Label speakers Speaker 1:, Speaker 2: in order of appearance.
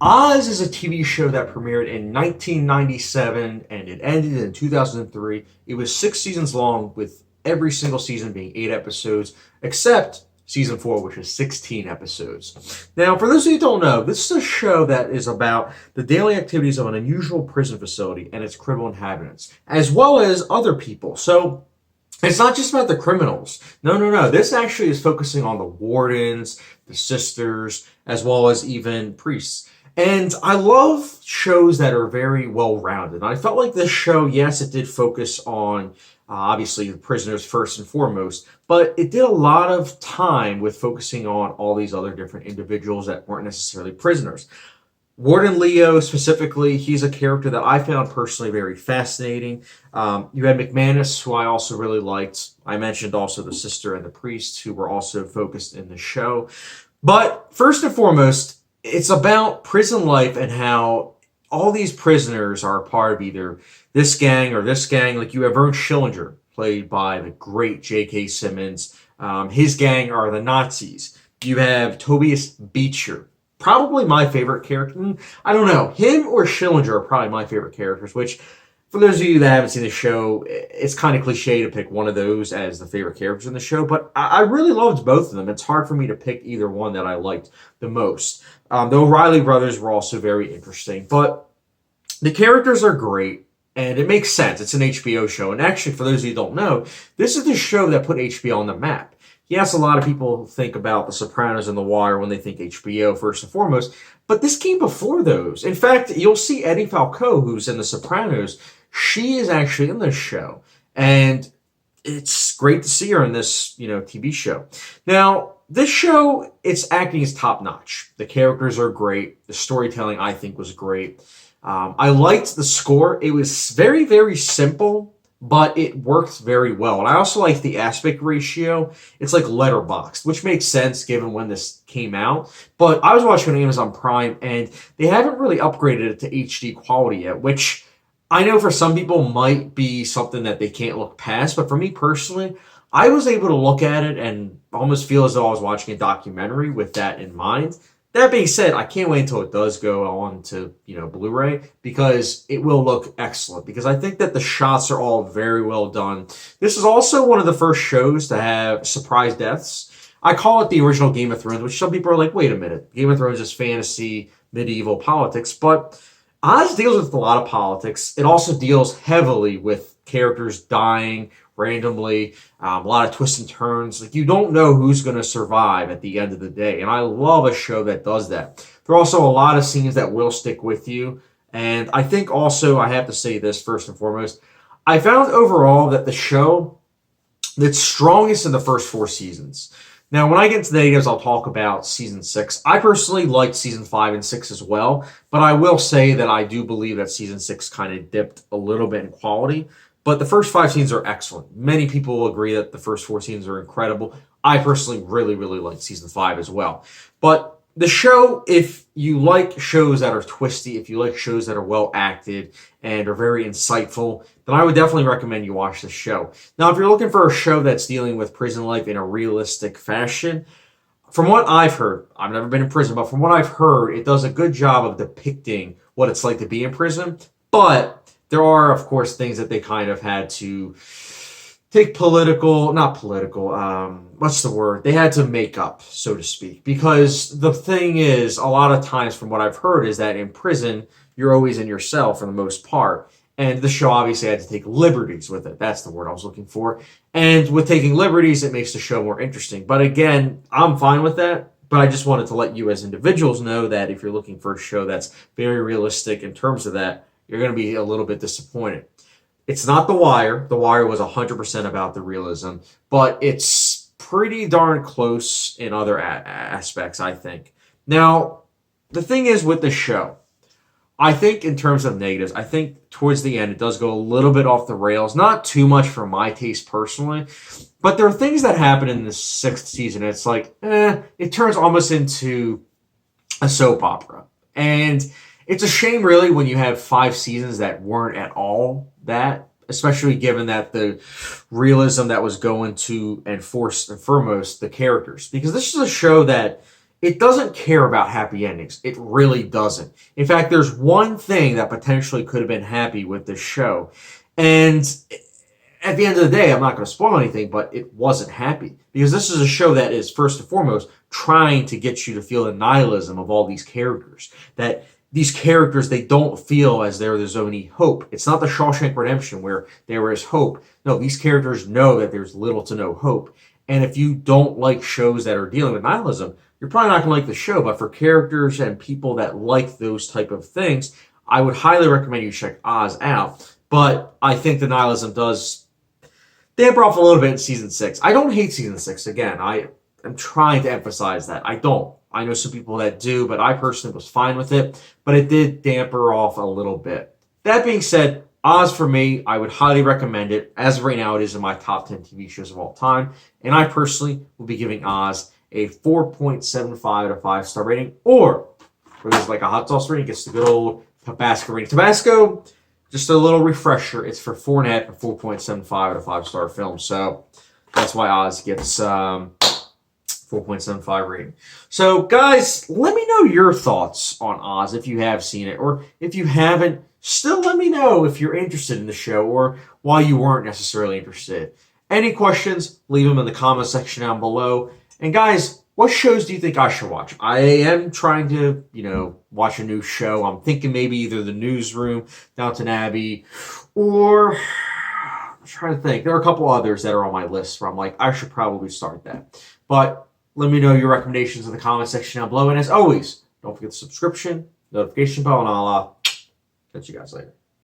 Speaker 1: Oz is a TV show that premiered in 1997 and it ended in 2003. It was 6 seasons long, with every single season being 8 episodes, except season 4, which is 16 episodes. Now, for those of you who don't know, this is a show that is about the daily activities of an unusual prison facility and its criminal inhabitants, as well as other people. So, it's not just about the criminals. No, no, no. This actually is focusing on the wardens, the sisters, as well as even priests. And I love shows that are very well rounded. I felt like this show, yes, it did focus on obviously the prisoners first and foremost, but it did a lot of time with focusing on all these other different individuals that weren't necessarily prisoners. Warden Leo specifically, he's a character that I found personally very fascinating. You had McManus, who I also really liked. I mentioned also the sister and the priest, who were also focused in the show. But first and foremost, it's about prison life and how all these prisoners are a part of either this gang or this gang. Like you have Ernst Schillinger, played by the great J.K. Simmons. His gang are the Nazis. You have Tobias Beecher, probably my favorite character. I don't know. Him or Schillinger are probably my favorite characters, which, for those of you that haven't seen the show, it's kind of cliche to pick one of those as the favorite characters in the show, but I really loved both of them. It's hard for me to pick either one that I liked the most. The O'Reilly brothers were also very interesting, but the characters are great, and it makes sense. It's an HBO show, and actually, for those of you who don't know, this is the show that put HBO on the map. Yes, a lot of people think about The Sopranos and The Wire when they think HBO first and foremost, but this came before those. In fact, you'll see Eddie Falco, who's in The Sopranos. She is actually in this show, and it's great to see her in this, TV show. Now, this show, its acting is top notch. The characters are great. The storytelling, I think, was great. I liked the score. It was very, very simple, but it worked very well. And I also like the aspect ratio. It's like letterboxed, which makes sense given when this came out. But I was watching on Amazon Prime, and they haven't really upgraded it to HD quality yet, which I know for some people might be something that they can't look past. But for me personally, I was able to look at it and almost feel as though I was watching a documentary with that in mind. That being said, I can't wait until it does go on to, Blu-ray, because it will look excellent. Because I think that the shots are all very well done. This is also one of the first shows to have surprise deaths. I call it the original Game of Thrones, which some people are like, wait a minute, Game of Thrones is fantasy, medieval politics, but Oz deals with a lot of politics. It also deals heavily with characters dying randomly, a lot of twists and turns. Like, you don't know who's going to survive at the end of the day. And I love a show that does that. There are also a lot of scenes that will stick with you. And I think also, I have to say this first and foremost, I found overall that the show that's strongest in the first 4 seasons. Now, when I get into the negatives, I'll talk about season 6. I personally liked season 5 and 6 as well, but I will say that I do believe that season 6 kind of dipped a little bit in quality. But the first 5 seasons are excellent. Many people will agree that the first 4 seasons are incredible. I personally really, really like season 5 as well. But the show, if you like shows that are twisty, if you like shows that are well acted and are very insightful, then I would definitely recommend you watch the show. Now, if you're looking for a show that's dealing with prison life in a realistic fashion, from what I've heard, I've never been in prison, but from what I've heard, it does a good job of depicting what it's like to be in prison. But there are, of course, things that they kind of had to take what's the word? They had to make up, so to speak. Because the thing is, a lot of times from what I've heard is that in prison, you're always in your cell for the most part. And the show obviously had to take liberties with it. That's the word I was looking for. And with taking liberties, it makes the show more interesting. But again, I'm fine with that. But I just wanted to let you as individuals know that if you're looking for a show that's very realistic in terms of that, you're going to be a little bit disappointed. It's not The Wire. The Wire was 100% about the realism, but it's pretty darn close in other aspects, I think. Now, the thing is with the show, I think in terms of negatives, I think towards the end it does go a little bit off the rails. Not too much for my taste personally, but there are things that happen in the 6th season. It's like, it turns almost into a soap opera. And it's a shame, really, when you have 5 seasons that weren't at all that, especially given that the realism that was going to enforce and foremost the characters. Because this is a show that it doesn't care about happy endings. It really doesn't. In fact, there's one thing that potentially could have been happy with this show. And at the end of the day, I'm not going to spoil anything, but it wasn't happy. Because this is a show that is, first and foremost, trying to get you to feel the nihilism of all these characters. That these characters, they don't feel as though there's any hope. It's not the Shawshank Redemption where there is hope. No, these characters know that there's little to no hope. And if you don't like shows that are dealing with nihilism, you're probably not going to like the show. But for characters and people that like those type of things, I would highly recommend you check Oz out. But I think the nihilism does damper off a little bit in season 6. I don't hate season 6. Again, I am trying to emphasize that. I don't. I know some people that do, but I personally was fine with it. But it did damper off a little bit. That being said, Oz for me, I would highly recommend it. As of right now, it is in my top 10 TV shows of all time. And I personally will be giving Oz a 4.75 out of 5-star rating. Or, where there's like a hot sauce rating, gets the good old Tabasco rating. Tabasco, just a little refresher, it's for 4.5 and 4.75 out of 5-star film. So that's why Oz gets 4.75 rating. So guys, let me know your thoughts on Oz if you have seen it. Or if you haven't, still let me know if you're interested in the show or why you weren't necessarily interested. Any questions, leave them in the comment section down below. And guys, what shows do you think I should watch? I am trying to, watch a new show. I'm thinking maybe either The Newsroom, Downton Abbey, or I'm trying to think. There are a couple others that are on my list where I'm like, I should probably start that. But let me know your recommendations in the comment section down below. And as always, don't forget the subscription, notification bell, and I'll catch you guys later.